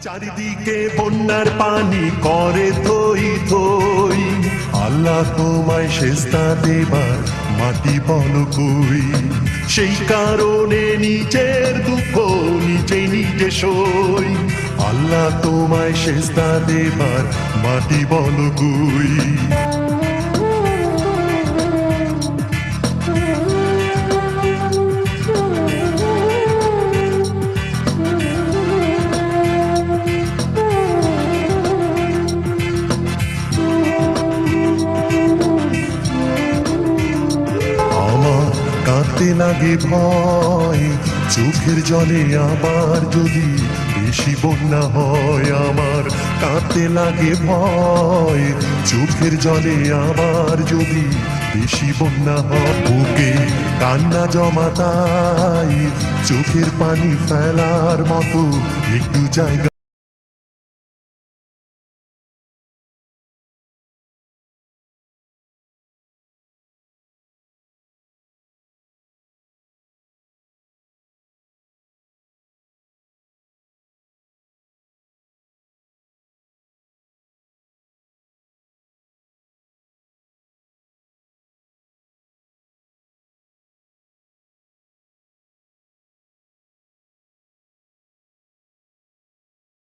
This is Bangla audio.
চারিদিকে বন্যার পানি করে থই থই, আল্লাহ তোমায় সেজদা দেবার মাটি বল কই। সেই কারণে নিজের দুঃখ নিজে নিজে সই, আল্লাহ তোমায় সেজদা দেবার মাটি বল কই। কাঁদতে লাগে ভয় চোখের জলে আবার যদি বেশি বন্যা হয় আমার, কাঁদতে লাগে ভয় চোখের জলে আবার যদি বেশি বন্যা হয়। বুকে কান্না জমাতাই চোখের পানি ফেলার মতো একটু জায়গা